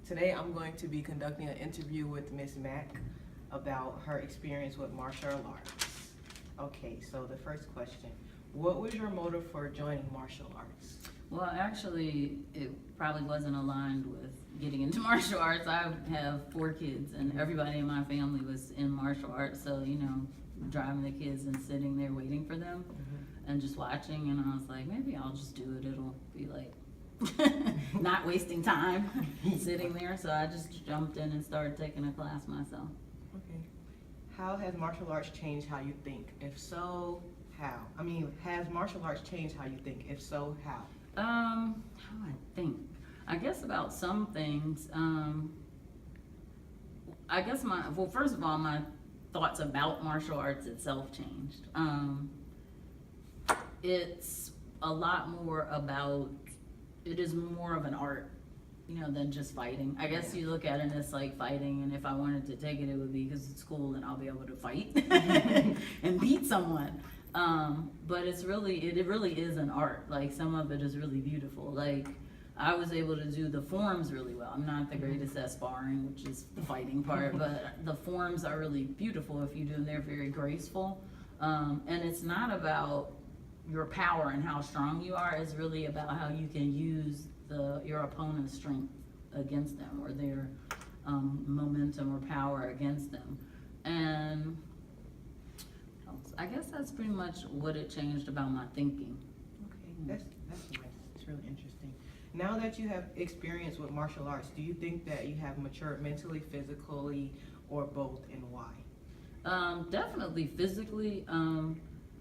Today I'm going to be conducting an interview with Miss Mack about her experience with martial arts. Okay, so the first question, what was your motive for joining martial arts? Well, actually, it probably wasn't aligned with getting into martial arts. I have 4 kids, and everybody in my family was in martial arts. So, driving the kids and sitting there waiting for them and just watching. And I was like, maybe I'll just do it. It'll be like not wasting time sitting there. So I just jumped in and started taking a class myself. Okay. How has martial arts changed how you think? If so, how? Has martial arts changed how you think? If so, how? How I think. I guess about some things. I guess first of all, my thoughts about martial arts itself changed. It's a lot more about, it is more of an art, than just fighting. I guess you look at it as like fighting, and if I wanted to take it, it would be because it's cool and I'll be able to fight and beat someone. But it really is an art. Like, some of it is really beautiful. Like, I was able to do the forms really well. I'm not the greatest at sparring, which is the fighting part, but the forms are really beautiful if you do them. They're very graceful. And it's not about your power and how strong you are. It's really about how you can use your opponent's strength against them, or their momentum or power against them. And I guess that's pretty much what it changed about my thinking. Okay, that's nice. It's really interesting. Now that you have experience with martial arts, do you think that you have matured mentally, physically, or both, and why? Definitely physically.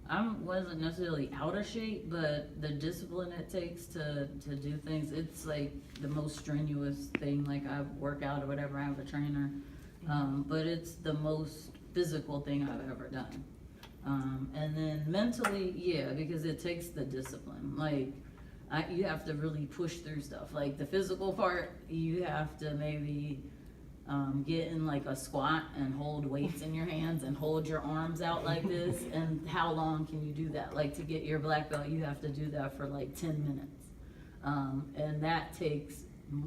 I wasn't necessarily out of shape, but the discipline it takes to do things, it's like the most strenuous thing. Like, I work out or whatever, I have a trainer, but it's the most physical thing I've ever done. And then mentally, yeah, because it takes the discipline. Like, you have to really push through stuff. Like, the physical part, you have to maybe get in like a squat and hold weights in your hands and hold your arms out like this. And how long can you do that? Like, to get your black belt, you have to do that for like 10 minutes. And that takes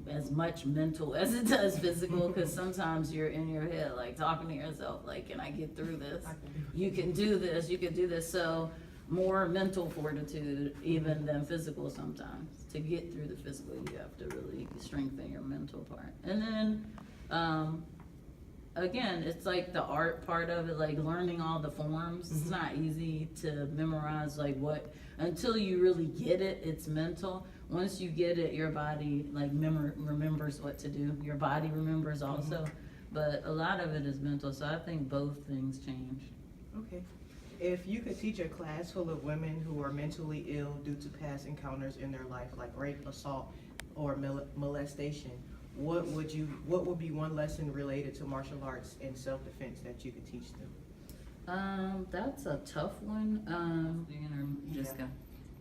as much mental as it does physical, because sometimes you're in your head like talking to yourself like, can I get through this? You can do this, you can do this. So more mental fortitude even than physical sometimes. To get through the physical, you have to really strengthen your mental part. And then again, it's like the art part of it, like learning all the forms. It's not easy to memorize until you really get it. It's mental. Once you get it, your body like remembers what to do. Your body remembers also, but a lot of it is mental. So I think both things change. Okay. If you could teach a class full of women who are mentally ill due to past encounters in their life, like rape, assault, or molestation, what would be one lesson related to martial arts and self-defense that you could teach them? That's a tough one. Just go.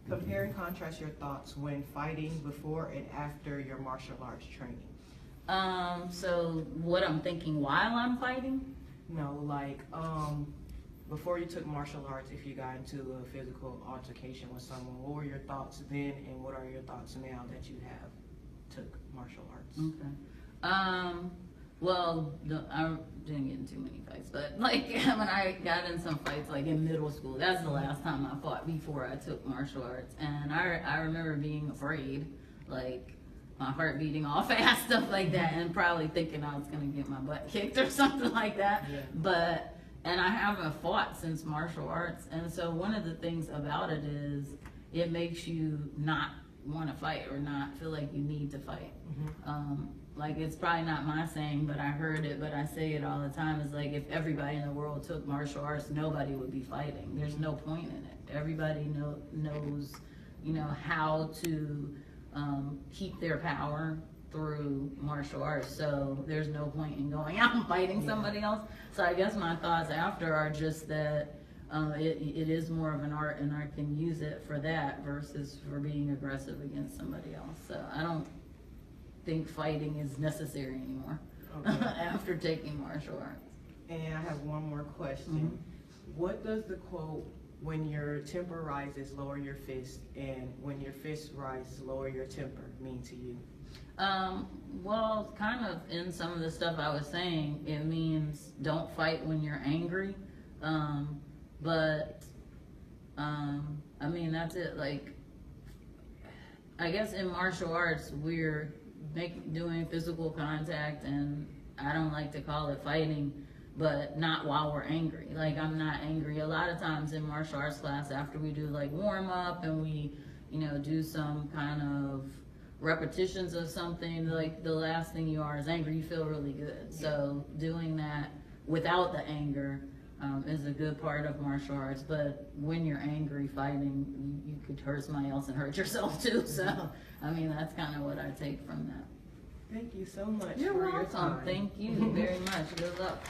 Compare and contrast your thoughts when fighting before and after your martial arts training. So what I'm thinking while I'm fighting? No, like, before you took martial arts, if you got into a physical altercation with someone, what were your thoughts then, and what are your thoughts now that you have took martial arts? Okay. Well, I didn't get in too many fights, but like when I got in some fights, like in middle school, that's the last time I fought before I took martial arts. And I remember being afraid, like my heart beating all fast, stuff like that, and probably thinking I was gonna get my butt kicked or something like that. Yeah. And I haven't fought since martial arts. And so one of the things about it is it makes you not want to fight or not feel like you need to fight. Like, it's probably not my saying, but I heard it, but I say it all the time. It's like, if everybody in the world took martial arts, nobody would be fighting. There's no point in it. Everybody knows, how to keep their power through martial arts. So there's no point in going out and fighting somebody else. So I guess my thoughts after are just that it is more of an art, and I can use it for that versus for being aggressive against somebody else. So I don't think fighting is necessary anymore after taking martial arts. And I have one more question. What does the quote, "When your temper rises, lower your fist, and when your fist rises, lower your temper," mean to you? Well, kind of in some of the stuff I was saying, it means don't fight when you're angry. But I mean, that's it. Like, I guess in martial arts, we're doing physical contact, and I don't like to call it fighting, but not while we're angry. Like, I'm not angry. A lot of times in martial arts class, after we do like warm up and we, do some kind of repetitions of something, like the last thing you are is angry, you feel really good. So doing that without the anger is a good part of martial arts. But when you're angry fighting, you could hurt somebody else and hurt yourself too. So I mean, that's kind of what I take from that. Thank you so much You're for your welcome. time. Thank you very much. Good luck.